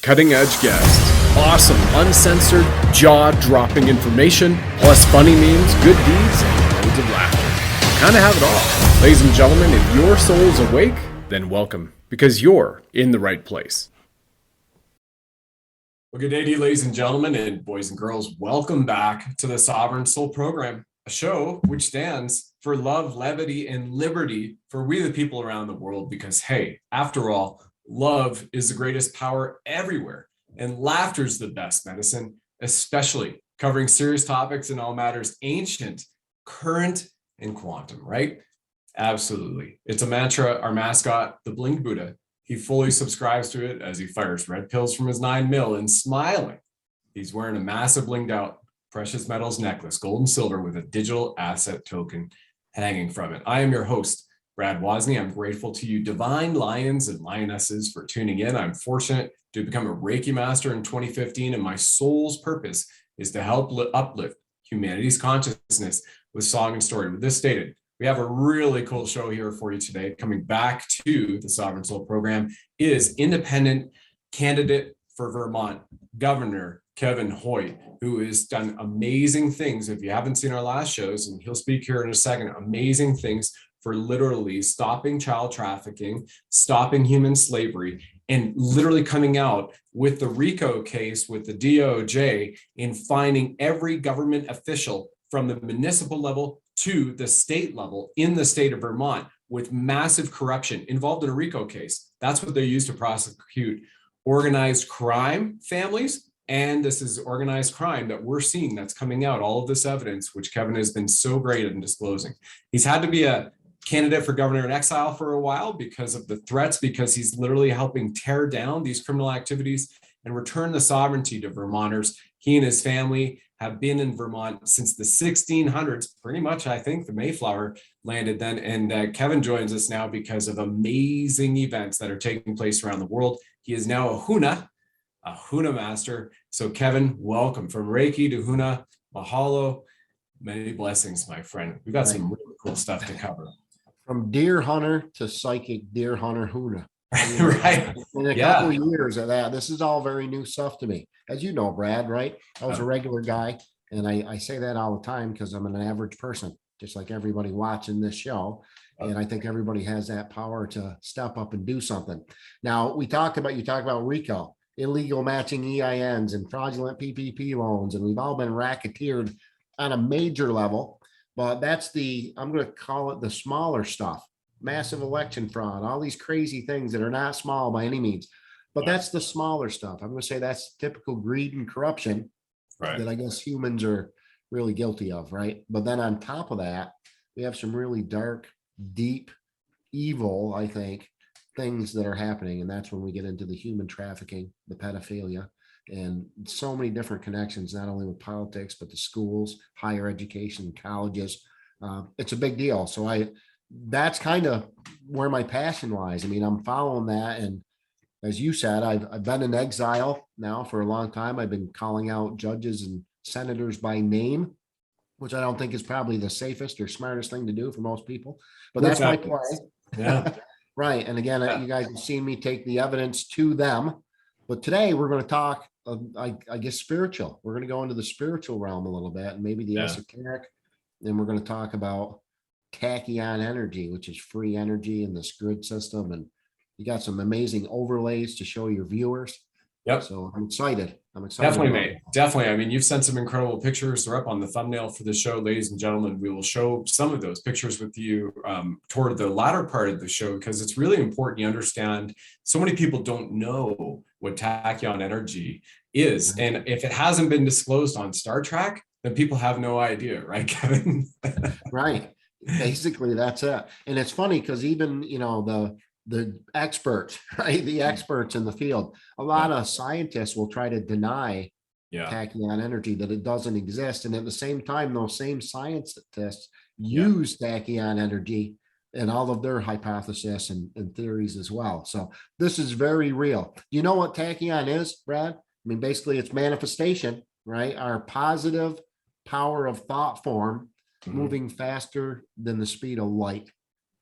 cutting edge guests, awesome, uncensored, jaw-dropping information, plus funny memes, good deeds, and loads of laughter. Kind of have it all. Ladies and gentlemen, if your soul's awake, then welcome, because you're in the right place. Well, good day to you, ladies and gentlemen, and boys and girls. Welcome back to the Sovereign Soul Program, a show which stands for love, levity, and liberty for we the people around the world. Because, hey, after all, love is the greatest power everywhere, and laughter is the best medicine, especially covering serious topics in all matters ancient, current, and quantum, right? Absolutely. It's a mantra. Our mascot, the Blinged Buddha, he fully subscribes to it as he fires red pills from his 9mm and smiling. He's wearing a massive blinged out precious metals necklace, gold and silver, with a digital asset token hanging from it. I am your host, Brad Wozni. I'm grateful to you, divine lions and lionesses, for tuning in. I'm fortunate to become a Reiki master in 2015, and my soul's purpose is to help uplift humanity's consciousness with song and story. With this stated, we have a really cool show here for you today. Coming back to the Sovereign Soul Program is independent candidate for Vermont Governor Kevin Hoyt, who has done amazing things. If you haven't seen our last shows, and he'll speak here in a second, amazing things for literally stopping child trafficking, stopping human slavery, and literally coming out with the RICO case with the DOJ in finding every government official from the municipal level to the state level in the state of Vermont with massive corruption involved in a RICO case. That's what they use to prosecute organized crime families. And this is organized crime that we're seeing that's coming out, all of this evidence, which Kevin has been so great in disclosing. He's had to be a candidate for governor in exile for a while because of the threats, because he's literally helping tear down these criminal activities and return the sovereignty to Vermonters. He and his family have been in Vermont since the 1600s, pretty much. I think the Mayflower landed then. And Kevin joins us now because of amazing events that are taking place around the world. He is now a Huna master. So Kevin, welcome. From Reiki to Huna, mahalo, many blessings, my friend. We've got some really cool stuff to cover. From deer hunter to psychic deer hunter Huna. Right. In a couple of years of that, this is all very new stuff to me. As you know, Brad, right? I was a regular guy, and I say that all the time because I'm an average person, just like everybody watching this show. And I think everybody has that power to step up and do something. Now, you talk about RICO, illegal matching EINs and fraudulent PPP loans, and we've all been racketeered on a major level. But that's I'm going to call it the smaller stuff. Massive election fraud, all these crazy things that are not small by any means, but that's the smaller stuff. I'm going to say that's typical greed and corruption that I guess humans are really guilty of, right? But then on top of that, we have some really dark, deep, evil, I think, things that are happening. And that's when we get into the human trafficking, the pedophilia, and so many different connections, not only with politics, but the schools, higher education, colleges. It's a big deal. So that's kind of where my passion lies. I mean, I'm following that. And as you said, I've been in exile now for a long time. I've been calling out judges and senators by name, which I don't think is probably the safest or smartest thing to do for most people, but that's my play. Yeah. Right. And again, you guys have seen me take the evidence to them, but today we're going to talk, I guess, spiritual. We're going to go into the spiritual realm a little bit, and maybe the esoteric. Then we're going to talk about Tachyon energy, which is free energy in this grid system, and you got some amazing overlays to show your viewers. Yep. So I'm excited. Definitely, mate. Definitely. I mean, you've sent some incredible pictures. They're up on the thumbnail for the show, ladies and gentlemen. We will show some of those pictures with you toward the latter part of the show, because it's really important you understand. So many people don't know what Tachyon energy is, and if it hasn't been disclosed on Star Trek, then people have no idea, right, Kevin? Right. Basically, that's it. And it's funny because even, the experts, right? The experts in the field, a lot of scientists will try to deny Tachyon energy, that it doesn't exist. And at the same time, those same scientists use Tachyon energy in all of their hypotheses and theories as well. So this is very real. You know what Tachyon is, Brad? I mean, basically it's manifestation, right? Our positive power of thought form moving faster than the speed of light,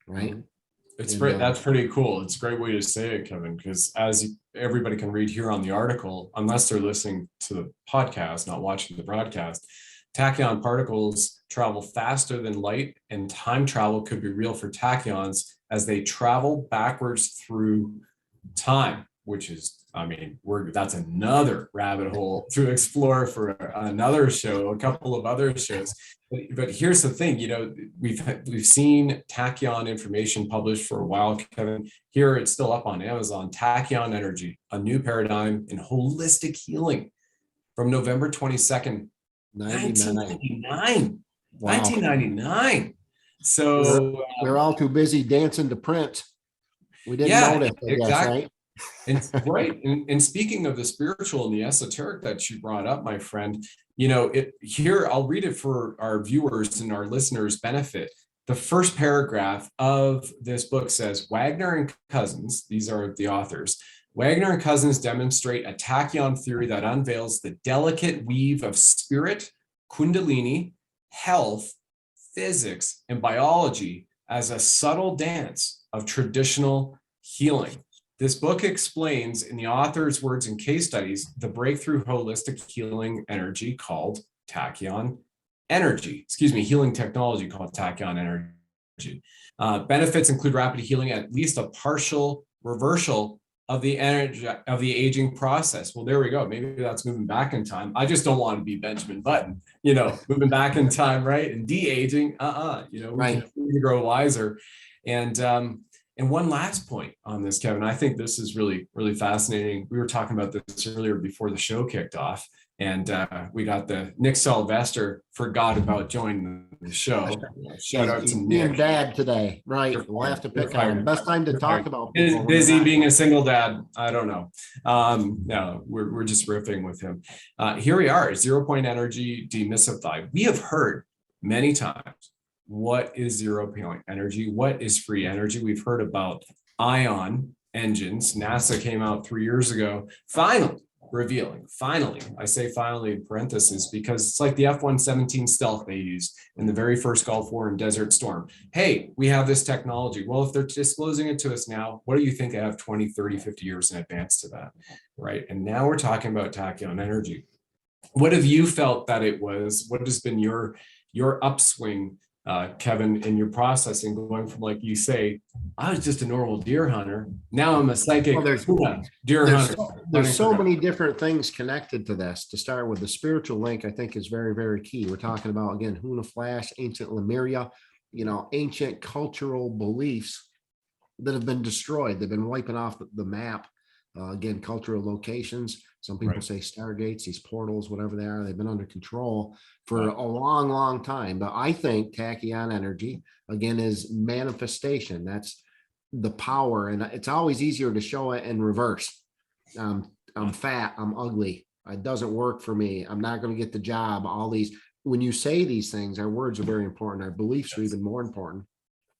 right? That's pretty cool. It's a great way to say it, Kevin, because as everybody can read here on the article, unless they're listening to the podcast, not watching the broadcast. Tachyon particles travel faster than light, and time travel could be real for tachyons as they travel backwards through time, which is, I mean, that's another rabbit hole to explore for another show, a couple of other shows. But here's the thing, you know, we've seen tachyon information published for a while, Kevin. Here it's still up on Amazon. Tachyon Energy, a new paradigm in holistic healing, from November 22nd, 1999. Wow. 1999. So we're all too busy dancing to Prince. We didn't notice, exactly. Guess, right? And speaking of the spiritual and the esoteric that you brought up, my friend, you know, here, I'll read it for our viewers and our listeners' benefit. The first paragraph of this book says, Wagner and Cousins, these are the authors, Wagner and Cousins demonstrate a tachyon theory that unveils the delicate weave of spirit, kundalini, health, physics, and biology as a subtle dance of traditional healing. This book explains, in the author's words and case studies, the breakthrough holistic healing energy called tachyon energy. Healing technology called tachyon energy. Benefits include rapid healing, at least a partial reversal of the energy of the aging process. Well, there we go. Maybe that's moving back in time. I just don't want to be Benjamin Button, you know, moving back in time, right? And de-aging, you know, we can grow wiser. And one last point on this, Kevin, I think this is really, really fascinating. We were talking about this earlier before the show kicked off, and we got the Nick Sylvester forgot about joining the show. Shout out to Nick. Being dad today, right? We'll have to pick on him. Best time to talk about people. Busy being a single dad. I don't know. No, we're just riffing with him. Here we are, 0 point energy demystified. We have heard many times, what is 0 point energy? What is free energy? We've heard about ion engines. NASA came out 3 years ago, finally revealing, I say finally in parentheses, because it's like the F-117 stealth they used in the very first Gulf War and Desert Storm. Hey, we have this technology. Well, if they're disclosing it to us now, what do you think they have 20, 30, 50 years in advance to that, right? And now we're talking about tachyon energy. What have you felt that it was? What has been your upswing, Kevin, in your processing, going from, like you say, I was just a normal deer hunter. Now I'm a psychic deer hunter. There's so many different things connected to this. To start with, the spiritual link, I think, is very, very key. We're talking about, again, Huna Flash, ancient Lemuria, you know, ancient cultural beliefs that have been destroyed. They've been wiping off the map. Again, cultural locations. Some people say stargates, these portals, whatever they are, they've been under control for a long, long time. But I think tachyon energy, again, is manifestation. That's the power. And it's always easier to show it in reverse. I'm fat, I'm ugly, it doesn't work for me, I'm not going to get the job. All these, when you say these things, our words are very important. Our beliefs are even more important.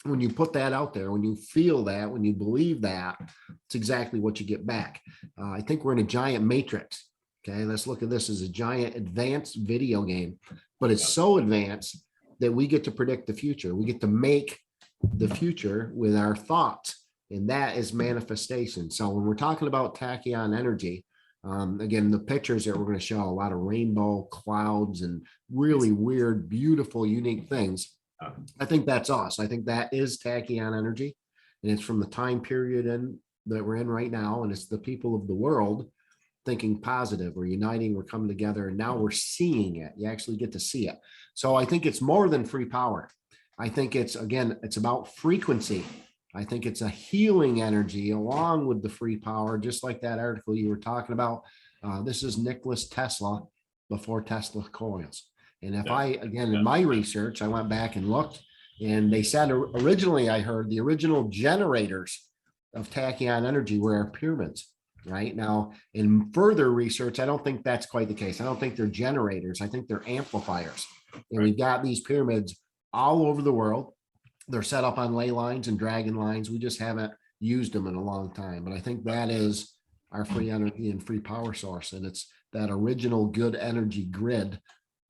When you put that out there, when you feel that, when you believe that, it's exactly what you get back. I think we're in a giant matrix. Okay, let's look at this as a giant advanced video game, but it's so advanced that we get to predict the future. We get to make the future with our thoughts, and that is manifestation. So when we're talking about tachyon energy, again, the pictures that we're going to show, a lot of rainbow clouds and really weird, beautiful, unique things. I think that's us. I think that is tachyon energy, and it's from the time period that we're in right now, and it's the people of the world thinking positive. We're uniting, we're coming together, and now we're seeing it. You actually get to see it. So I think it's more than free power. I think it's, again, it's about frequency. I think it's a healing energy along with the free power, just like that article you were talking about. This is Nikola Tesla before Tesla coils. And if again, in my research, I went back and looked, and they said originally, I heard the original generators of tachyon energy were our pyramids. Right now, in further research, I don't think that's quite the case. I don't think they're generators. I think they're amplifiers. And we've got these pyramids all over the world. They're set up on ley lines and dragon lines. We just haven't used them in a long time. But I think that is our free energy and free power source. And it's that original good energy grid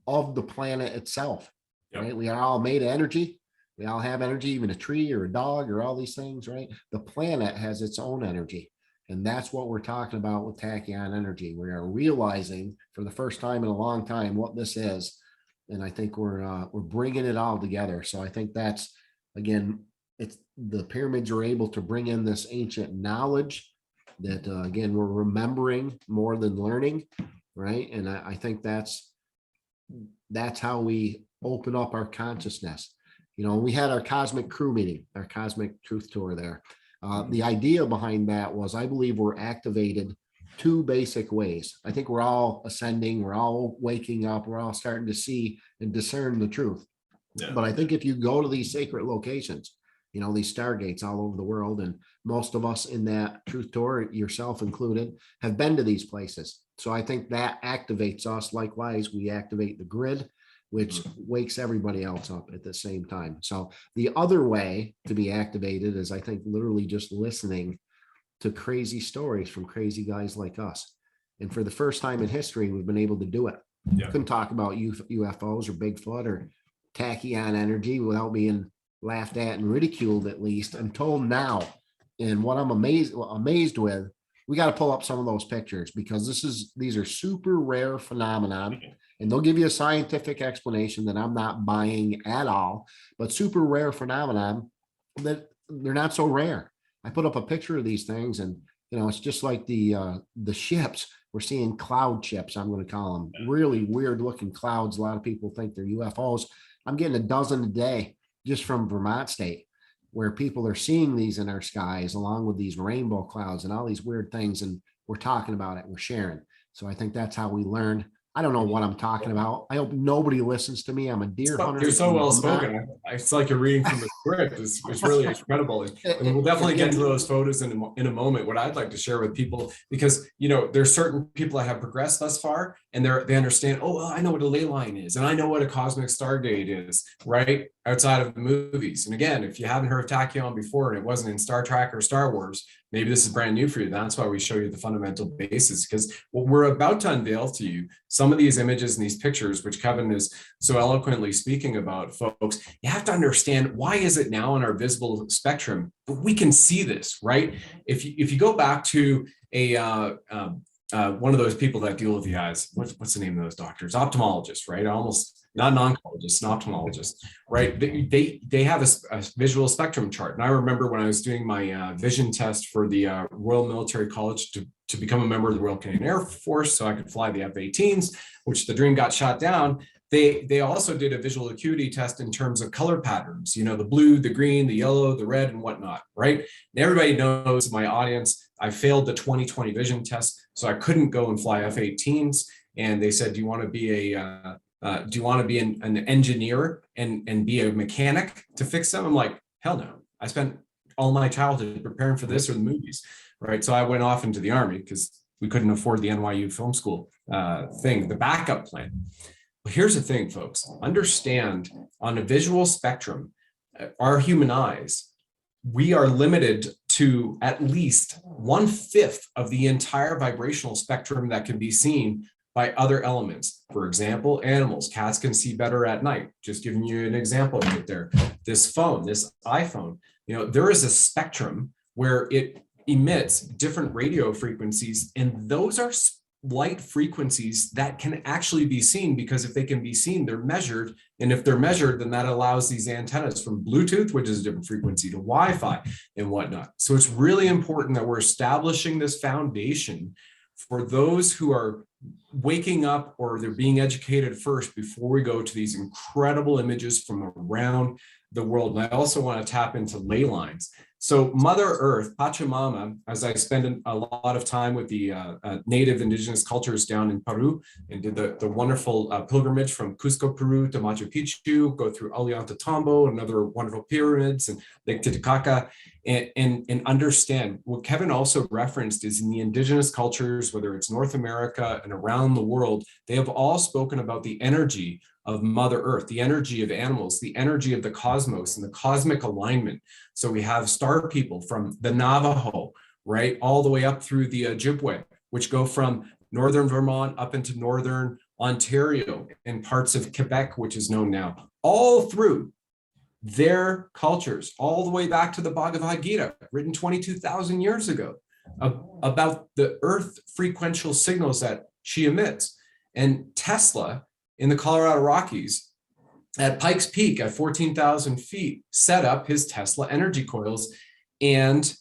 of the planet itself, right? We are all made of energy. We all have energy, even a tree or a dog or all these things, right? The planet has its own energy. And that's what we're talking about with tachyon energy. We are realizing for the first time in a long time what this is. And I think we're bringing it all together. So I think that's, again, it's the pyramids are able to bring in this ancient knowledge that, again, we're remembering more than learning, right? And I think that's how we open up our consciousness. We had our cosmic crew meeting, our cosmic truth tour there. The idea behind that was, I believe we're activated two basic ways. I think we're all ascending, we're all waking up, we're all starting to see and discern the truth. Yeah. But I think if you go to these sacred locations, these stargates all over the world, and most of us in that truth tour, yourself included, have been to these places. So I think that activates us. Likewise, we activate the grid, which wakes everybody else up at the same time. So the other way to be activated is, I think, literally just listening to crazy stories from crazy guys like us. And for the first time in history, we've been able to do it. Yeah. Couldn't talk about UFOs or Bigfoot or tachyon energy without being laughed at and ridiculed, at least until now. And what I'm amazed with, we got to pull up some of those pictures, because these are super rare phenomenon, and they'll give you a scientific explanation that I'm not buying at all, but super rare phenomenon that they're not so rare. I put up a picture of these things, and it's just like the ships. We're seeing cloud ships, I'm going to call them, really weird looking clouds. A lot of people think they're UFOs. I'm getting a dozen a day just from Vermont state, where people are seeing these in our skies, along with these rainbow clouds and all these weird things. And we're talking about it, we're sharing. So I think that's how we learn. I don't know what I'm talking about. I hope nobody listens to me. I'm a deer hunter. You're so well spoken. It's like you're reading from a script. It's really incredible. And we'll definitely get to those photos in a moment. What I'd like to share with people, because there's certain people that have progressed thus far, and they understand, oh, well, I know what a ley line is, and I know what a cosmic stargate is, right? Outside of the movies. And again, if you haven't heard of Tachyon before and it wasn't in Star Trek or Star Wars, maybe this is brand new for you. That's why we show you the fundamental basis, because what we're about to unveil to you, some of these images and these pictures, which Kevin is so eloquently speaking about, folks, you have to understand, why is it now in our visible spectrum, but we can see this, right? If you go back to one of those people that deal with the eyes, what's the name of those doctors? Ophthalmologists, right? Almost not an oncologist, an ophthalmologist, right? They have a visual spectrum chart. And I remember when I was doing my vision test for the Royal Military College to become a member of the Royal Canadian Air Force, so I could fly the F-18s, which the dream got shot down. They also did a visual acuity test in terms of color patterns, the blue, the green, the yellow, the red, and whatnot, right? And everybody knows, my audience, I failed the 2020 vision test, so I couldn't go and fly F-18s. And they said, do you want to be an engineer and be a mechanic to fix them? I'm like, hell no. I spent all my childhood preparing for this or the movies, right? So I went off into the Army because we couldn't afford the NYU film school the backup plan. Well, here's the thing, folks. Understand, on a visual spectrum, our human eyes, we are limited to at least 1/5 of the entire vibrational spectrum that can be seen by other elements. For example, animals, cats can see better at night. Just giving you an example right there. This phone, this iPhone, there is a spectrum where it emits different radio frequencies, and those are light frequencies that can actually be seen, because if they can be seen, they're measured. And if they're measured, then that allows these antennas from Bluetooth, which is a different frequency, to Wi-Fi and whatnot. So it's really important that we're establishing this foundation for those who are waking up, or they're being educated first, before we go to these incredible images from around the world. And I also want to tap into ley lines. So Mother Earth, Pachamama, as I spend a lot of time with the native indigenous cultures down in Peru, and did the wonderful pilgrimage from Cusco, Peru to Machu Picchu, go through Ollantaytambo, another wonderful pyramids, and Lake Titicaca, and understand what Kevin also referenced is, in the indigenous cultures, whether it's North America and around the world, they have all spoken about the energy of Mother Earth, the energy of animals, the energy of the cosmos and the cosmic alignment. So we have star people from the Navajo, right, all the way up through the Ojibwe, which go from northern Vermont up into northern Ontario and parts of Quebec, which is known now, all through their cultures, all the way back to the Bhagavad Gita, written 22,000 years ago. about the Earth frequential signals that she emits. And Tesla in the Colorado Rockies at Pikes Peak at 14,000 feet set up his Tesla energy coils. And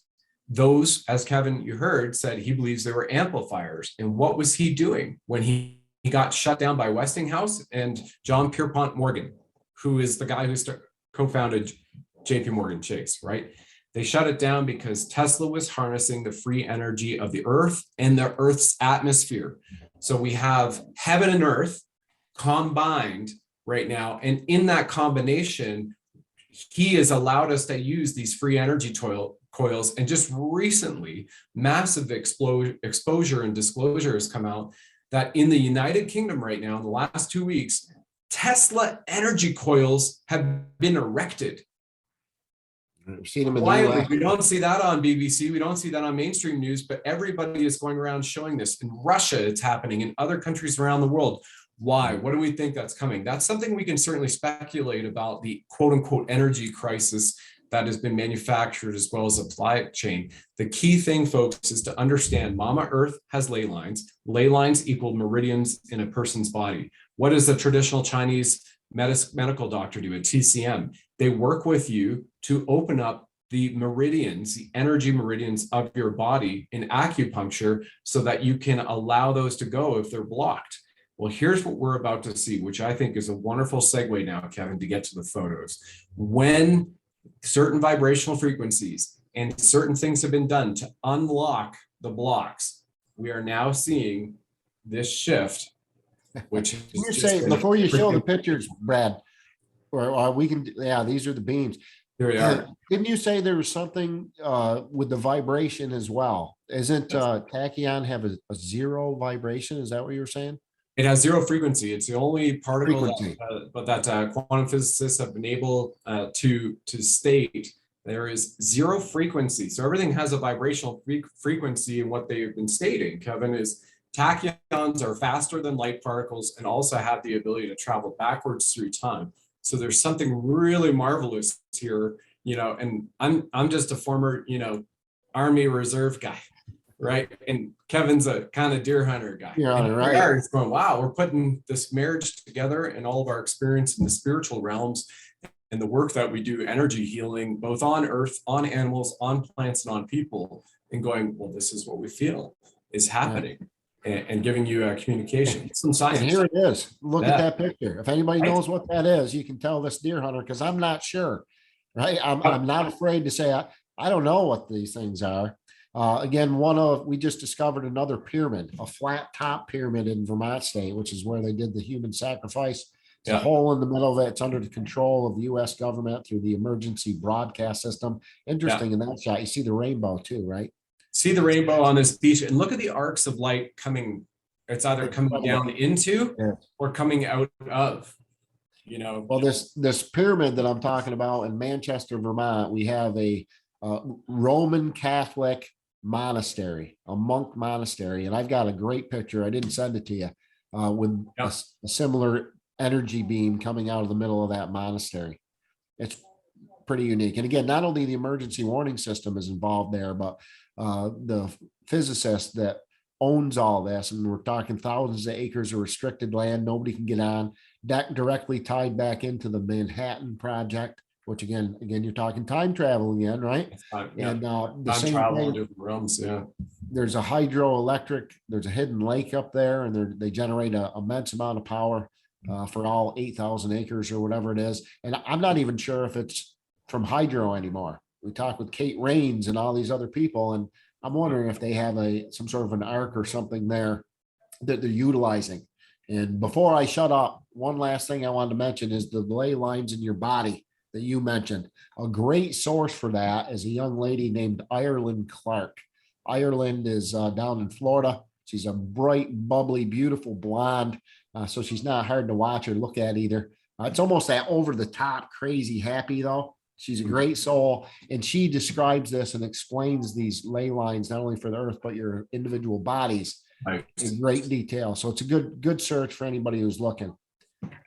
those, as Kevin, you heard, said he believes they were amplifiers. And what was he doing when he got shut down by Westinghouse and John Pierpont Morgan, who is the guy who co-founded JP Morgan Chase, right? They shut it down because Tesla was harnessing the free energy of the Earth and the Earth's atmosphere. So we have heaven and earth combined right now. And in that combination, he has allowed us to use these free energy coils. And just recently, massive exposure and disclosure has come out that in the United Kingdom right now, in the last 2 weeks, Tesla energy coils have been erected. I've seen them in Quietly, we don't see that on BBC. We don't see that on mainstream news, but everybody is going around showing this. In Russia, it's happening. In other countries around the world. Why? What do we think that's coming? That's something we can certainly speculate about, the quote unquote energy crisis that has been manufactured as well as supply chain. The key thing, folks, is to understand Mama Earth has ley lines. Ley lines equal meridians in a person's body. What does the traditional Chinese medical doctor do, a TCM? They work with you to open up the meridians, the energy meridians of your body in acupuncture so that you can allow those to go if they're blocked. Well, here's what we're about to see, which I think is a wonderful segue now, Kevin, to get to the photos. When certain vibrational frequencies and certain things have been done to unlock the blocks, we are now seeing this shift, which is you say, before you show the pictures, Brad, or we can, yeah, these are the beams. Here we are. Didn't you say there was something with the vibration as well? Isn't Tachyon have a zero vibration? Is that what you were saying? It has zero frequency. It's the only particle that quantum physicists have been able to state. There is zero frequency. So everything has a vibrational frequency, and what they've been stating, Kevin, is tachyons are faster than light particles and also have the ability to travel backwards through time. So there's something really marvelous here, and I'm just a former, Army Reserve guy, right? And Kevin's a kind of deer hunter guy. Yeah, right. It's going, wow, we're putting this marriage together and all of our experience in the spiritual realms and the work that we do, energy healing, both on Earth, on animals, on plants, and on people, and going, well, this is what we feel is happening. Right. And giving you a communication, some science. And here it is. Look at that picture. If anybody knows what that is, you can tell this deer hunter, because I'm not sure, right? I'm not afraid to say I don't know what these things are. Again, we just discovered another pyramid, a flat top pyramid in Vermont State, which is where they did the human sacrifice. It's a hole in the middle of it. It's under the control of the U.S. government through the emergency broadcast system. Interesting in that shot. You see the rainbow too, right? See the rainbow on this beach, and look at the arcs of light coming. It's either coming down into or coming out of, Well, this pyramid that I'm talking about in Manchester, Vermont, we have a Roman Catholic monastery, a monk monastery. And I've got a great picture. I didn't send it to you with a similar energy beam coming out of the middle of that monastery. It's pretty unique. And again, not only the emergency warning system is involved there, but the physicist that owns all this, and we're talking thousands of acres of restricted land, nobody can get on, that directly tied back into the Manhattan Project, which again, you're talking time travel again, right? And the time same travel thing, in different realms, there's a hydroelectric, there's a hidden lake up there, and they generate an immense amount of power for all 8,000 acres or whatever it is. And I'm not even sure if it's from hydro anymore. We talked with Kate Rains and all these other people, and I'm wondering if they have some sort of an arc or something there that they're utilizing. And before I shut up, one last thing I wanted to mention is the ley lines in your body that you mentioned. A great source for that is a young lady named Ireland Clark. Ireland is down in Florida. She's a bright, bubbly, beautiful blonde. So she's not hard to watch or look at either. It's almost that over the top, crazy happy though. She's a great soul, and she describes this and explains these ley lines, not only for the Earth, but your individual bodies in great detail. So it's a good search for anybody who's looking.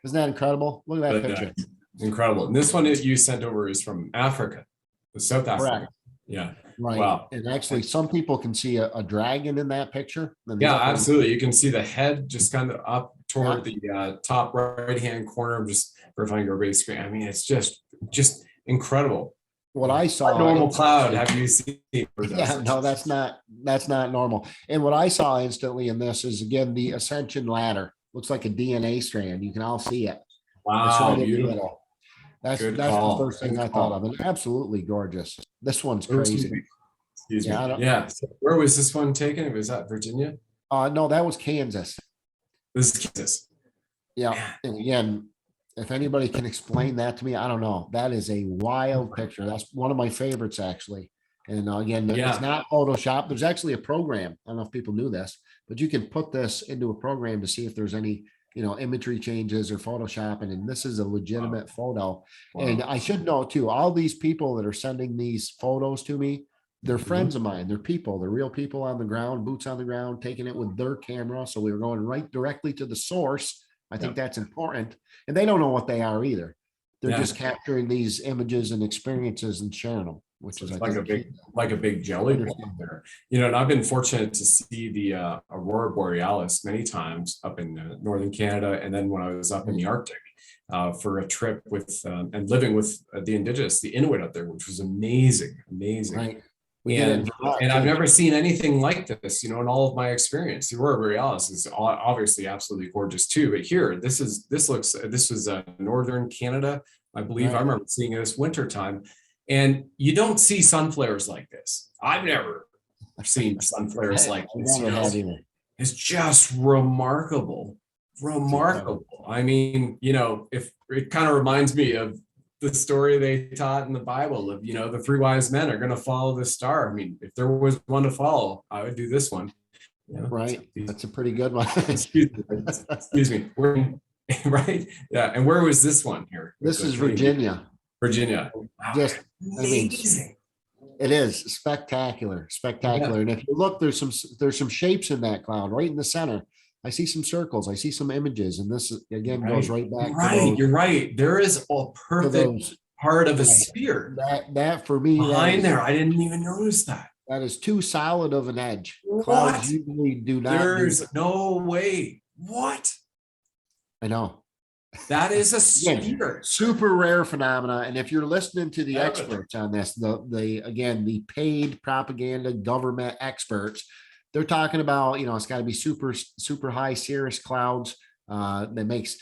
Isn't that incredible? Look at that picture. Incredible. And this one that you sent over is from Africa, South Africa. Correct. Yeah. Right. Wow. And actually, some people can see a dragon in that picture. In the Yeah, upper- absolutely. You can see the head just kind of up toward Yeah. the top right-hand corner. I'm just verifying your base screen. I mean, it's just incredible. What I What saw. normal cloud instantly- have you seen? Yeah, no, that's not normal. And what I saw instantly in this is again the ascension ladder. Looks like a DNA strand. You can all see it. It's Wow, right in the beautiful. middle. That's Good the call. first thing Good I thought call. of. And absolutely gorgeous. This one's Oh, excuse crazy. me. Excuse Yeah, I me. don't- Yeah. So where was this one taken? Was that Virginia? No, that was Kansas. This is Kansas. Yeah. Man. And again, if anybody can explain that to me, I don't know. That is a wild picture. That's one of my favorites, actually. And again, Yeah. it's not Photoshop. There's actually a program. I don't know if people knew this, but you can put this into a program to see if there's any, imagery changes or Photoshop. And this is a legitimate photo. Wow. And I should know too, all these people that are sending these photos to me, they're friends of mine. They're people. They're real people on the ground, boots on the ground, taking it with their camera. So we were going right directly to the source. I think that's important. And they don't know what they are either. They're just capturing these images and experiences and sharing them, which is like a big jelly ball there. And I've been fortunate to see the aurora borealis many times up in northern Canada, and then when I was up in the Arctic for a trip with and living with the indigenous, the Inuit up there, which was amazing. Right. And I've never seen anything like this, in all of my experience. The aurora borealis is obviously absolutely gorgeous too. But here, this was northern Canada, I believe. I remember seeing it this winter time, and you don't see sun flares like this. I've never seen sun flares like this. It's just remarkable. I mean, if it kind of reminds me of the story they taught in the Bible of, the three wise men are going to follow the star. I mean, if there was one to follow, I would do this one. Right. That's a pretty good one. Excuse me. Right. Yeah. And where was this one here? This is Virginia. Virginia. Just amazing. It is spectacular. Yeah. And if you look, there's some shapes in that cloud right in the center. I see some circles. I see some images, and this again goes right back. You're right. There is a perfect part of a sphere. That for me behind there, I didn't even notice that. That is too solid of an edge. What? Clouds usually do not. There's no way. What? I know. That is a sphere. Super rare phenomena. And if you're listening to the experts on this, the paid propaganda government experts, they're talking about, it's got to be super, super high cirrus clouds that makes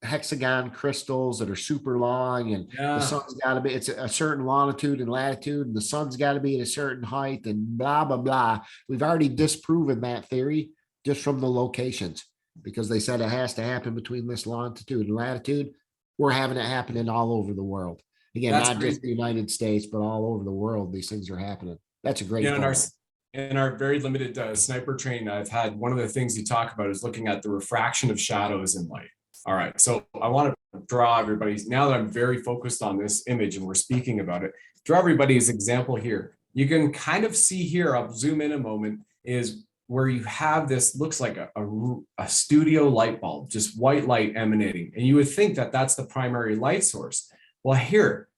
hexagon crystals that are super long, and the sun's got to be, it's a certain longitude and latitude, and the sun's got to be at a certain height, and blah, blah, blah. We've already disproven that theory just from the locations, because they said it has to happen between this longitude and latitude. We're having it happening all over the world. Again, not just the United States, but all over the world. These things are happening. That's a great point. In our very limited sniper training I've had, one of the things you talk about is looking at the refraction of shadows in light. All right, so I want to draw everybody's, now that I'm very focused on this image and we're speaking about it, draw everybody's example here. You can kind of see here, I'll zoom in a moment, is where you have this, looks like a studio light bulb, just white light emanating. And you would think that that's the primary light source. Well, here,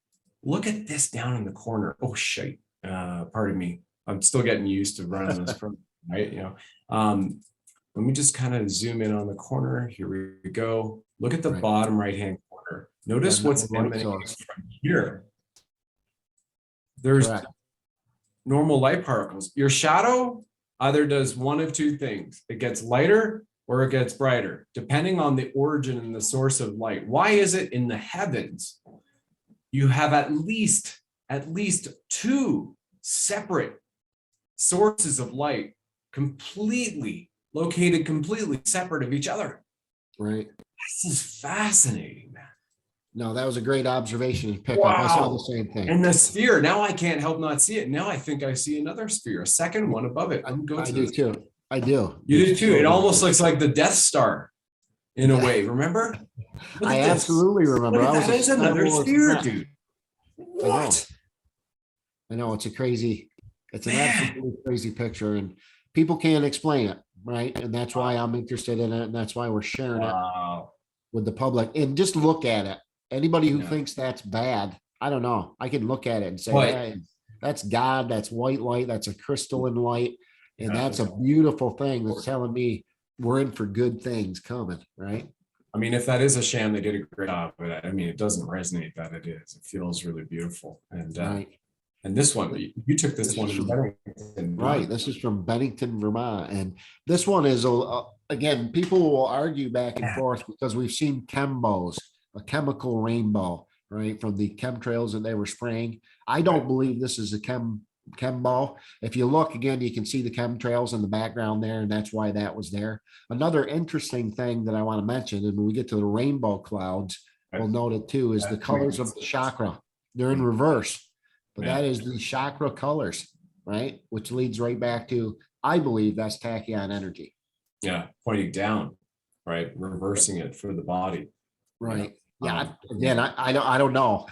look at this down in the corner. Oh, shit, pardon me. I'm still getting used to running this program, right? Let me just kind of zoom in on the corner. Here we go. Look at the bottom right-hand corner. Notice what's emanating from here. There's normal light particles. Your shadow either does one of two things. It gets lighter or it gets brighter, depending on the origin and the source of light. Why is it in the heavens you have at least two separate sources of light located completely separate of each other? Right. This is fascinating, man. No, that was a great observation and pick up. I saw the same thing. And the sphere, now I can't help not see it. Now I think I see another sphere, a second one above it. I do too. I do. You do too. It almost looks like the Death Star in a way. Remember? I absolutely remember. That is another sphere, dude. What? I know it's an absolutely crazy picture, and people can't explain it, right? And that's why I'm interested in it, and that's why we're sharing it with the public. And just look at it. Anybody who thinks that's bad, I don't know. I can look at it and say, hey, That's God, that's white light, that's a crystalline light. And Yeah. that's a beautiful thing that's telling me we're in for good things coming, right? I mean, if that is a sham, they did a great job, but I mean, it doesn't resonate that it is. It feels really beautiful. Right. And this one, you took this one in Bennington, Right. This is from Bennington, Vermont. And this one is, again, people will argue back and forth because we've seen chembos, a chemical rainbow, right, from the chemtrails that they were spraying. I don't believe this is a chembo. If you look again, you can see the chemtrails in the background there, and that's why that was there. Another interesting thing that I want to mention, and when we get to the rainbow clouds, we'll note it too, is the colors of the chakra. They're in reverse, but that is the chakra colors, right? Which leads right back to, I believe that's tachyon energy. Yeah, pointing down, right? Reversing it for the body. Right. Yeah. Again, I don't know.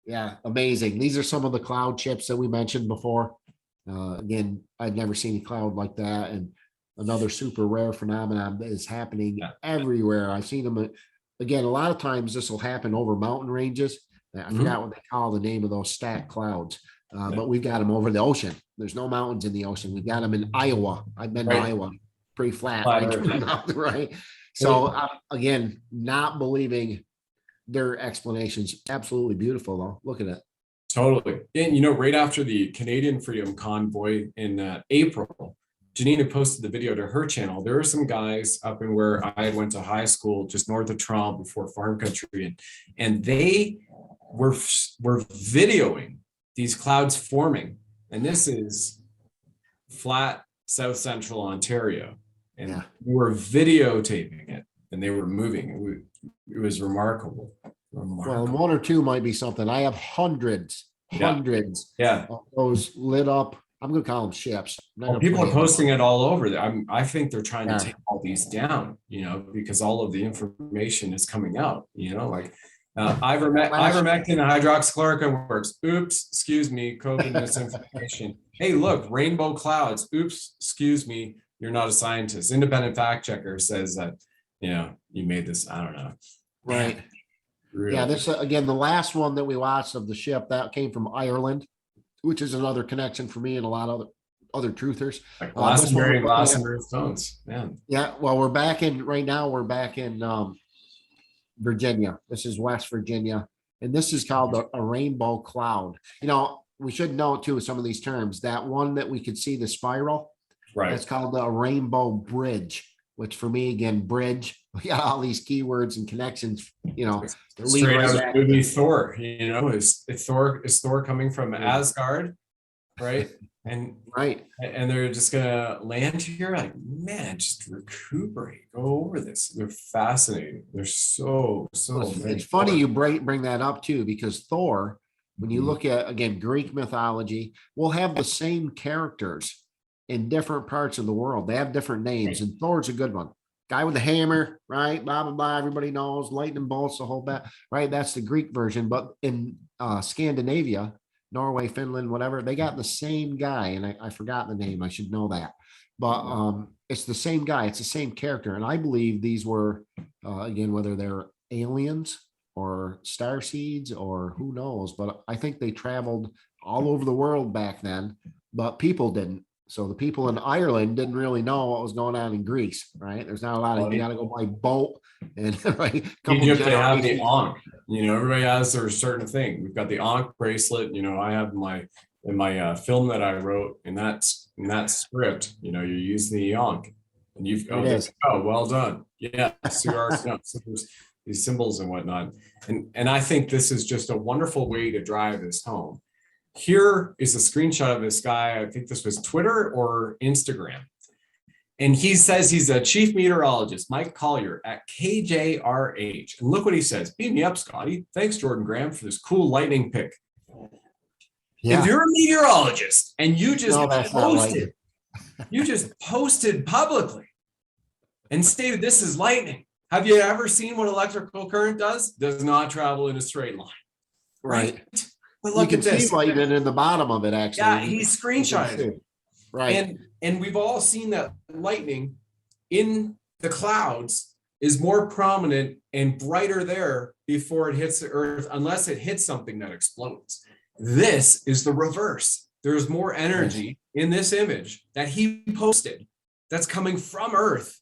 Yeah, amazing. These are some of the cloud chips that we mentioned before. Again, I've never seen a cloud like that. And another super rare phenomenon that is happening everywhere. I've seen them. Again, a lot of times this will happen over mountain ranges. I forgot what they call the name of those stacked clouds, but we've got them over the ocean. There's no mountains in the ocean. We've got them in Iowa. I've been to Iowa, pretty flat, right? So again, not believing their explanations. Absolutely beautiful, though. Look at it. Totally. And, you know, right after the Canadian Freedom Convoy in April, Janina posted the video to her channel. There were some guys up in where I went to high school, just north of Toronto before farm country. And they were videoing these clouds forming. And this is flat South Central Ontario. And we were videotaping it and they were moving. It was remarkable. Well, one or two might be something. I have hundreds of those lit up. I'm going to call them ships. Well, people are posting it all over. I think they're trying to take all these down, you know, because all of the information is coming out, you know, like ivermectin and hydroxychloroquine works. Oops, excuse me, COVID misinformation. Hey, look, rainbow clouds. Oops, excuse me, you're not a scientist. Independent fact checker says that, you know, you made this, I don't know. Right. Really? Yeah, this again, the last one that we watched of the ship that came from Ireland, which is another connection for me and a lot of other truthers. Like Glastonbury stones, man. Yeah, well, we're back in Virginia. This is West Virginia, and this is called a rainbow cloud. You know, we should know too some of these terms. That one that we could see the spiral, right? That's called a rainbow bridge. Which for me, again, bridge, we got all these keywords and connections, you know. Straight out of movie Thor, you know, is Thor coming from Asgard, right? And they're just gonna land here, like, man, just recuperate, go over this. They're fascinating. They're so it's funny you bring that up too, because Thor, when you look at, again, Greek mythology, will have the same characters in different parts of the world. They have different names, and Thor's a good one. Guy with the hammer, right? Blah, blah, blah. Everybody knows lightning bolts, the whole bat, right? That's the Greek version. But in Scandinavia, Norway, Finland, whatever, they got the same guy. And I forgot the name. I should know that. But it's the same guy. It's the same character. And I believe these were, again, whether they're aliens or star seeds or who knows, but I think they traveled all over the world back then, but people didn't. So the people in Ireland didn't really know what was going on in Greece, right? There's not a lot of, you got to go by boat and right. Egypt, they have the Ankh, you know, everybody has their certain thing. We've got the Ankh bracelet, you know, I have in my film that I wrote in that script, you know, you use the Ankh and you've well done. Yeah. These symbols and whatnot. And I think this is just a wonderful way to drive this home. Here is a screenshot of this guy. I think this was Twitter or Instagram. And he says he's a chief meteorologist, Mike Collier at KJRH. And look what he says. Beam me up, Scotty. Thanks, Jordan Graham, for this cool lightning pick. Yeah. If you're a meteorologist and you just posted publicly and stated this is lightning. Have you ever seen what electrical current does? Does not travel in a straight line. Right. But look, you can see lightning in the bottom of it, actually. Yeah, he's screenshotted. Right. And we've all seen that lightning in the clouds is more prominent and brighter there before it hits the earth, unless it hits something that explodes. This is the reverse. There's more energy in this image that he posted that's coming from Earth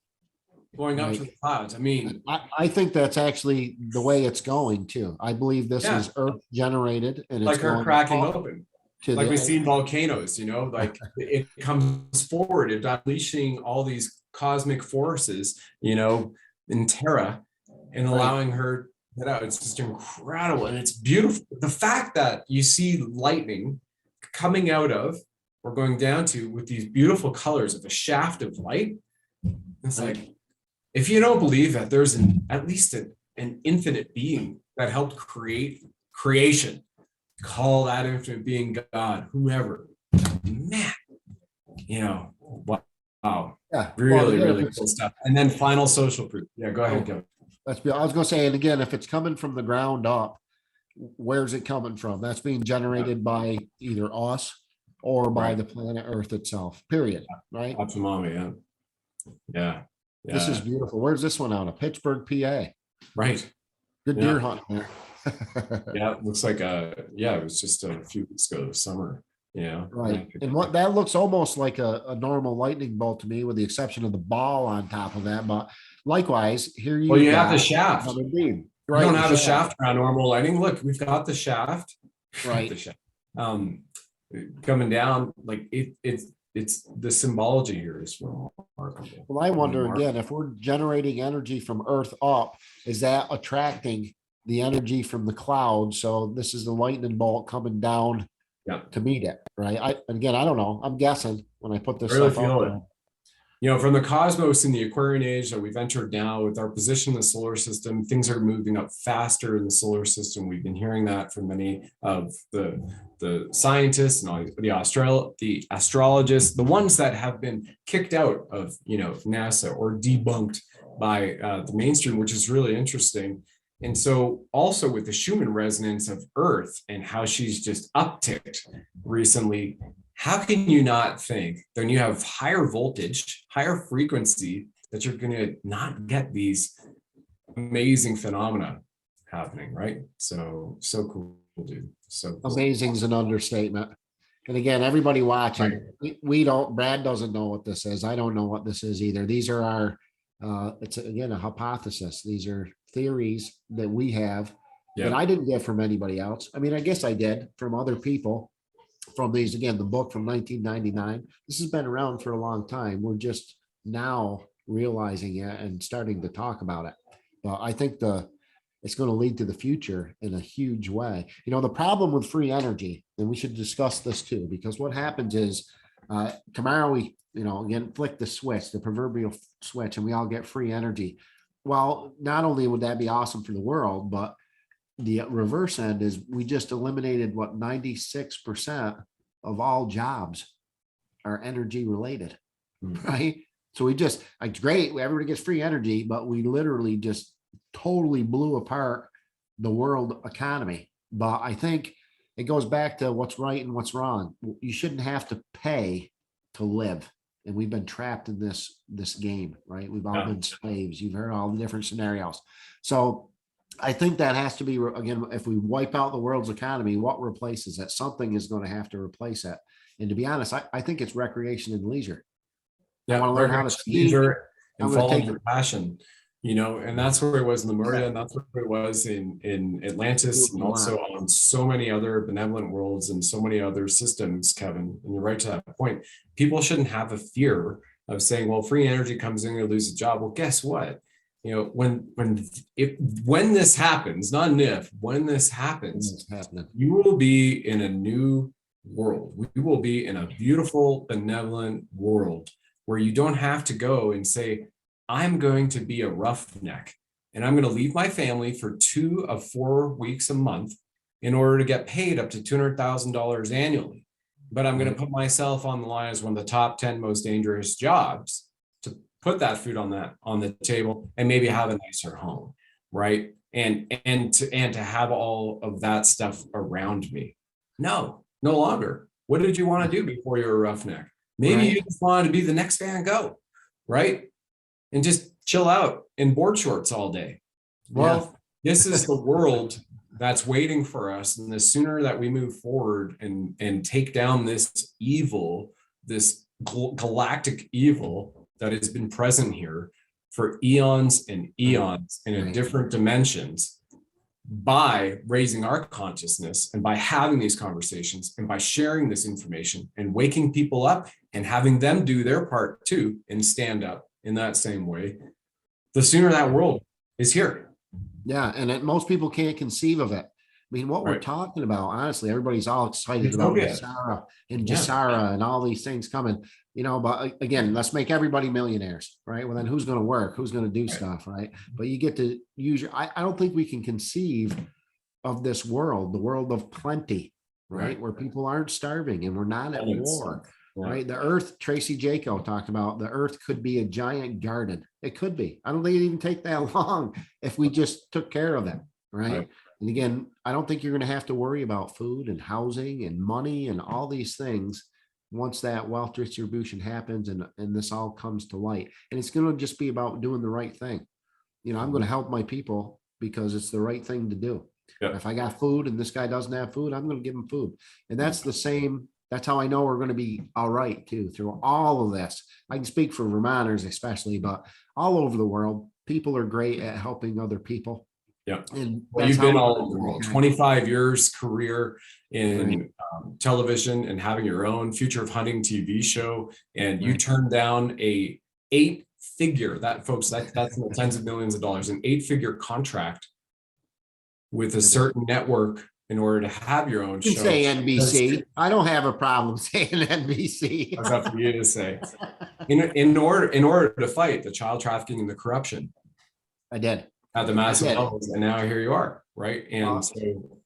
going up to the clouds. I mean, I think that's actually the way it's going too. I believe this is Earth generated, and it's like her going cracking open. Like we see in the volcanoes, like it comes forward, it unleashing all these cosmic forces, in Terra, and allowing her to get out. It's just incredible, and it's beautiful. The fact that you see lightning coming out of or going down to with these beautiful colors of a shaft of light, it's like, if you don't believe that there's at least an infinite being that helped create creation, call that infinite being God, whoever, man, wow. Really cool stuff. And then final social proof. Yeah, go ahead, Kevin. I was going to say, and again, if it's coming from the ground up, where's it coming from? That's being generated by either us or by the planet Earth itself, period. Right? Absolutely, yeah. This is beautiful. Where's this one out of? Pittsburgh, PA. Right. Good deer hunting there. Yeah, it looks like it was just a few weeks ago this summer. Yeah. Right. And what that looks almost like a normal lightning bolt to me, with the exception of the ball on top of that. But likewise, here you have the shaft. You don't have a shaft around normal lightning. Look, we've got the shaft. Right. The shaft. Coming down, like it's the symbology here is remarkable. Well, I wonder again, if we're generating energy from Earth up, is that attracting the energy from the clouds? So this is the lightning bolt coming down to meet it, right? I don't know. I'm guessing when I put this really stuff feel up it. From the cosmos in the Aquarian age that we've entered now with our position in the solar system, things are moving up faster in the solar system. We've been hearing that from many of the scientists and all the astrologists, the ones that have been kicked out of NASA or debunked by the mainstream, which is really interesting. And so also with the Schumann resonance of Earth and how she's just upticked recently, how can you not think then you have higher voltage, higher frequency, that you're going to not get these amazing phenomena happening, right? So cool, dude. So cool. Amazing is an understatement. And again, everybody watching, we don't, Brad doesn't know what this is. I don't know what this is either. These are our, it's again, a hypothesis. These are theories that we have that I didn't get from anybody else. I mean, I guess I did from other people. From these, again, the book from 1999. This has been around for a long time. We're just now realizing it and starting to talk about it. But I think it's going to lead to the future in a huge way. The problem with free energy, and we should discuss this too, because what happens is tomorrow we, again, flick the switch, the proverbial switch, and we all get free energy. Well, not only would that be awesome for the world, but the reverse end is we just eliminated 96% of all jobs are energy related, right? So we just, it's great, everybody gets free energy, but we literally just totally blew apart the world economy. But I think it goes back to what's right and what's wrong. You shouldn't have to pay to live. And we've been trapped in this game, right? We've all been slaves. You've heard all the different scenarios. So I think that has to be, again, if we wipe out the world's economy, what replaces it? Something is going to have to replace it. And to be honest, I think it's recreation and leisure. I want to learn how to ski and follow your passion, and that's where it was in Lemuria, and that's where it was in Atlantis, and also on so many other benevolent worlds and so many other systems, Kevin. And you're right to that point. People shouldn't have a fear of saying, well, free energy comes in, you lose a job. Well, guess what? When this happens, not an if, when this happens, you will be in a new world. We will be in a beautiful, benevolent world where you don't have to go and say, I'm going to be a roughneck and I'm going to leave my family for 2 of 4 weeks a month in order to get paid up to $200,000 annually. But I'm going to put myself on the line as one of the top 10 most dangerous jobs to put that food on the table and maybe have a nicer home, right? And to have all of that stuff around me. No longer. What did you want to do before you were a roughneck? Maybe you just wanted to be the next Van Gogh, right? And just chill out in board shorts all day. Well, this is the world that's waiting for us. And the sooner that we move forward and take down this evil, this galactic evil that has been present here for eons and eons in different dimensions, by raising our consciousness and by having these conversations and by sharing this information and waking people up and having them do their part too and stand up in that same way, the sooner that world is here. Yeah, and most people can't conceive of it. I mean, what we're talking about, honestly, everybody's all excited about Sarah and Jasara and all these things coming, you know, but again, let's make everybody millionaires, right? Well, then who's going to work? Who's going to do stuff, right? But you get to use I don't think we can conceive of this world, the world of plenty, right? Where people aren't starving and we're not at war, right? The earth, Tracy Jaco talked about, the earth could be a giant garden. It could be. I don't think it'd even take that long if we just took care of it, right? And again, I don't think you're going to have to worry about food and housing and money and all these things once that wealth distribution happens and this all comes to light. And it's going to just be about doing the right thing. You know, I'm going to help my people because it's the right thing to do. If I got food and this guy doesn't have food, I'm going to give him food. And that's the same. That's how I know we're going to be all right too, through all of this. I can speak for Vermonters especially, but all over the world, people are great at helping other people. Yeah. And well, you've been all over the world, 25 years career in television and having your own Future of Hunting TV show. And you turned down a 8-figure, that folks, that's in the tens of millions of dollars, an 8-figure contract with a certain network in order to have your own show. You say NBC. I don't have a problem saying NBC. That's up for you to say. In order to fight the child trafficking and the corruption. I did. At the massive levels, and now here you are, right? And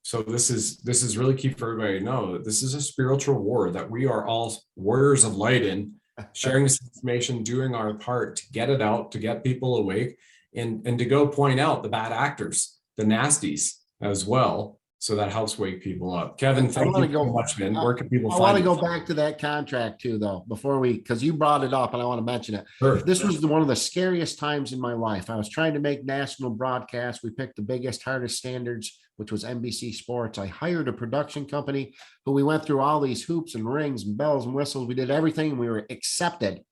so this is really key for everybody to know that this is a spiritual war that we are all warriors of light in, sharing this information, doing our part to get it out, to get people awake, and to go point out the bad actors, the nasties as well. So that helps wake people up. Kevin, thank you so much, man. Where can people find you? I want to go back to that contract too, though, before because you brought it up and I want to mention it. This was one of the scariest times in my life. I was trying to make national broadcasts. We picked the biggest, hardest standards, which was NBC Sports. I hired a production company who we went through all these hoops and rings and bells and whistles. We did everything. And we were accepted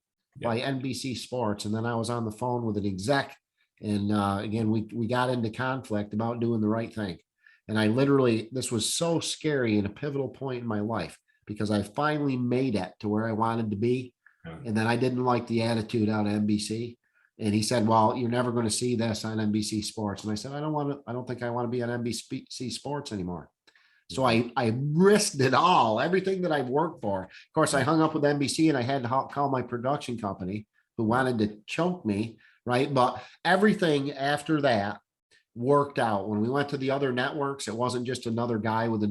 by NBC Sports. And then I was on the phone with an exec. And again, we got into conflict about doing the right thing. And I literally, this was so scary and a pivotal point in my life because I finally made it to where I wanted to be. And then I didn't like the attitude out of NBC. And he said, well, you're never going to see this on NBC Sports. And I said, I don't think I want to be on NBC Sports anymore. So I risked it all, everything that I've worked for. Of course, I hung up with NBC and I had to call my production company who wanted to choke me, right? But everything after that worked out. When we went to the other networks, it wasn't just another guy with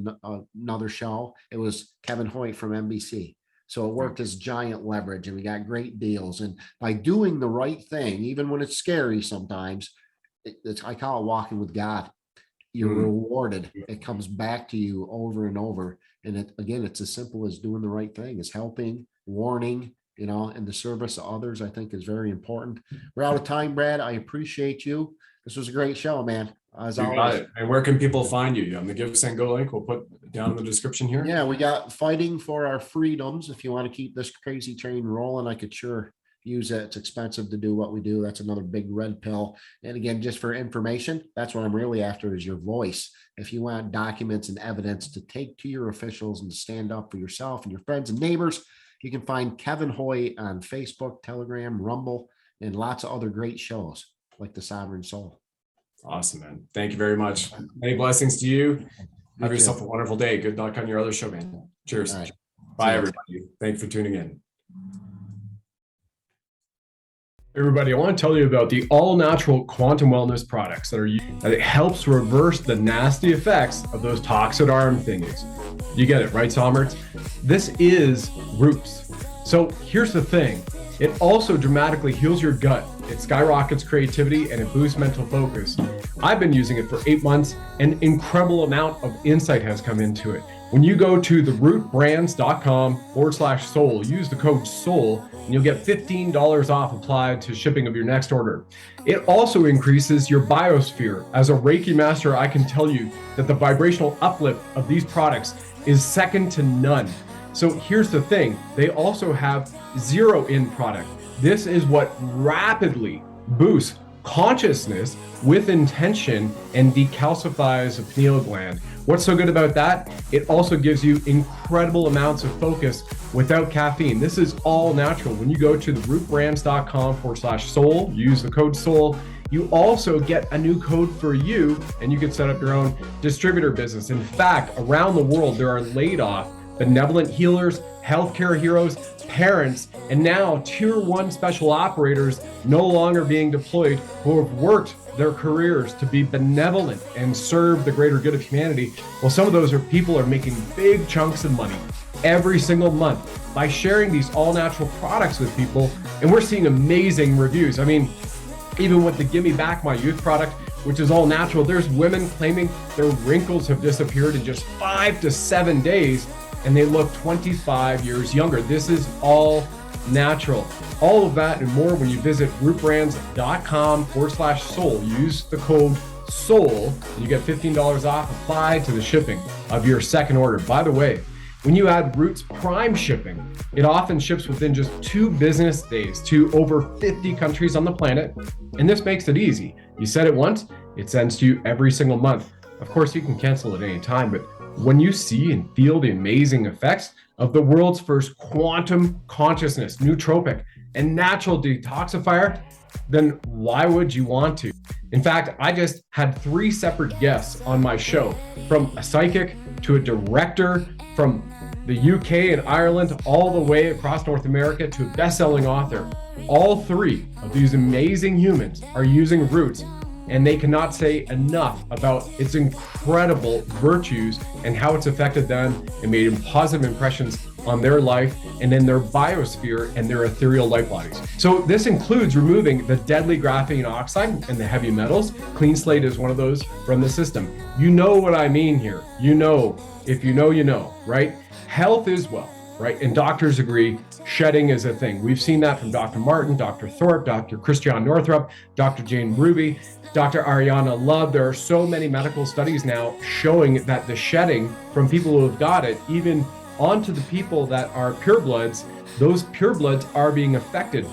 another show. It was Kevin Hoyt from NBC. So it worked as giant leverage and we got great deals. And by doing the right thing, even when it's scary sometimes, I call it walking with God. You're rewarded. It comes back to you over and over. And again, it's as simple as doing the right thing, is helping, warning, you know, and the service of others, I think is very important. We're out of time, Brad. I appreciate you. This was a great show, man. As always. Got it. And where can people find you? On the Give, Send, Go link, we'll put down in the description here. Yeah, we got Fighting for Our Freedoms. If you want to keep this crazy train rolling, I could sure use it. It's expensive to do what we do. That's another big red pill. And again, just for information, that's what I'm really after, is your voice. If you want documents and evidence to take to your officials and to stand up for yourself and your friends and neighbors, you can find Kevin Hoyt on Facebook, Telegram, Rumble, and lots of other great shows like The Sovereign Soul. Awesome, man. Thank you very much. Many blessings to you. Have yourself a wonderful day. Good luck on your other show, man. Cheers. Right. Bye, everybody. Thanks for tuning in. Everybody, I want to tell you about the all-natural quantum wellness products that it helps reverse the nasty effects of those toxic arm thingies. You get it, right, Somers? This is roots. So here's the thing. It also dramatically heals your gut. It skyrockets creativity and it boosts mental focus. I've been using it for 8 months and an incredible amount of insight has come into it. When you go to therootbrands.com/soul, use the code SOUL, and you'll get $15 off applied to shipping of your next order. It also increases your biosphere. As a Reiki master, I can tell you that the vibrational uplift of these products is second to none. So here's the thing, they also have zero in product. This is what rapidly boosts consciousness with intention and decalcifies the pineal gland. What's so good about that? It also gives you incredible amounts of focus without caffeine. This is all natural. When you go to therootbrands.com/soul, use the code SOUL, you also get a new code for you, and you can set up your own distributor business. In fact, around the world, there are laid off benevolent healers, healthcare heroes, parents, and now tier 1 special operators no longer being deployed who have worked their careers to be benevolent and serve the greater good of humanity. Well, some of those people are making big chunks of money every single month by sharing these all natural products with people. And we're seeing amazing reviews. I mean, even with the Gimme Back My Youth product, which is all natural, there's women claiming their wrinkles have disappeared in just 5 to 7 days, and they look 25 years younger. This is all natural. All of that and more when you visit rootbrands.com/soul. Use the code SOUL, and you get $15 off applied to the shipping of your second order. By the way, when you add Roots Prime shipping, it often ships within just 2 business days to over 50 countries on the planet. And this makes it easy. You set it once, it sends to you every single month. Of course, you can cancel at any time, but when you see and feel the amazing effects of the world's first quantum consciousness, nootropic, and natural detoxifier, then why would you want to? In fact, I just had 3 separate guests on my show, from a psychic to a director, from the UK and Ireland, all the way across North America to a best-selling author. All 3 of these amazing humans are using Roots, and they cannot say enough about its incredible virtues and how it's affected them and made positive impressions on their life and in their biosphere and their ethereal light bodies. So this includes removing the deadly graphene oxide and the heavy metals. Clean Slate is one of those from the system. You know what I mean here. You know, if you know, right? Health is wealth, right? And doctors agree shedding is a thing. We've seen that from Dr. Martin, Dr. Thorpe, Dr. Christian Northrup, Dr. Jane Ruby, Dr. Ariana Love. There are so many medical studies now showing that the shedding from people who have got it, even onto the people that are purebloods, those purebloods are being affected.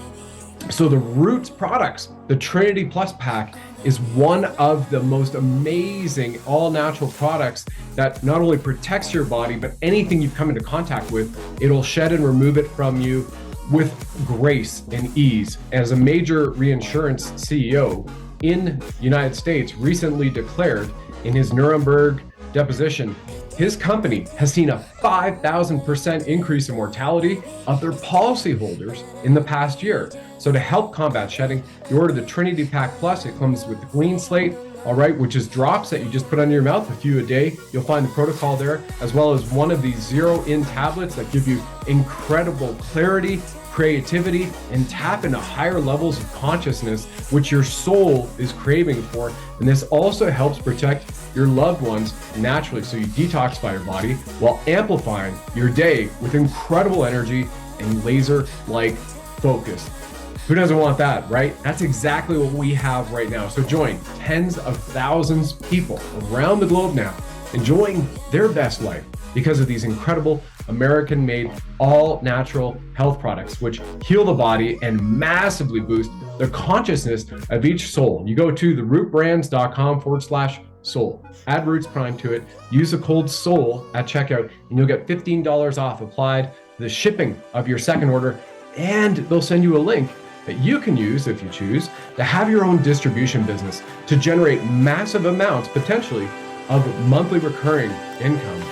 So the Roots products, the Trinity Plus pack, is one of the most amazing all-natural products that not only protects your body, but anything you've come into contact with, it'll shed and remove it from you with grace and ease. As a major reinsurance CEO in the United States recently declared in his Nuremberg deposition, his company has seen a 5,000% increase in mortality of their policyholders in the past year. So to help combat shedding, you order the Trinity Pack Plus. It comes with the Clean Slate, all right, which is drops that you just put under your mouth, a few a day. You'll find the protocol there, as well as one of these 0-in tablets that give you incredible clarity, creativity, and tap into higher levels of consciousness, which your soul is craving for. And this also helps protect your loved ones naturally, so you detoxify your body while amplifying your day with incredible energy and laser-like focus. Who doesn't want that, right? That's exactly what we have right now. So join tens of thousands of people around the globe now enjoying their best life because of these incredible American-made all-natural health products, which heal the body and massively boost the consciousness of each soul. You go to therootbrands.com/soul, add Roots Prime to it, use the code SOUL at checkout, and you'll get $15 off applied to the shipping of your second order, and they'll send you a link that you can use, if you choose, to have your own distribution business to generate massive amounts, potentially, of monthly recurring income.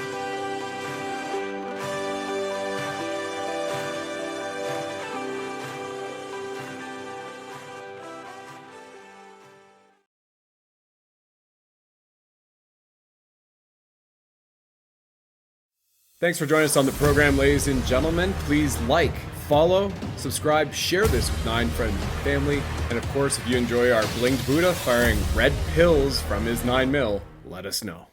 Thanks for joining us on the program, ladies and gentlemen. Please like, follow, subscribe, share this with 9 friends and family. And of course, if you enjoy our blinged Buddha firing red pills from his 9mm, let us know.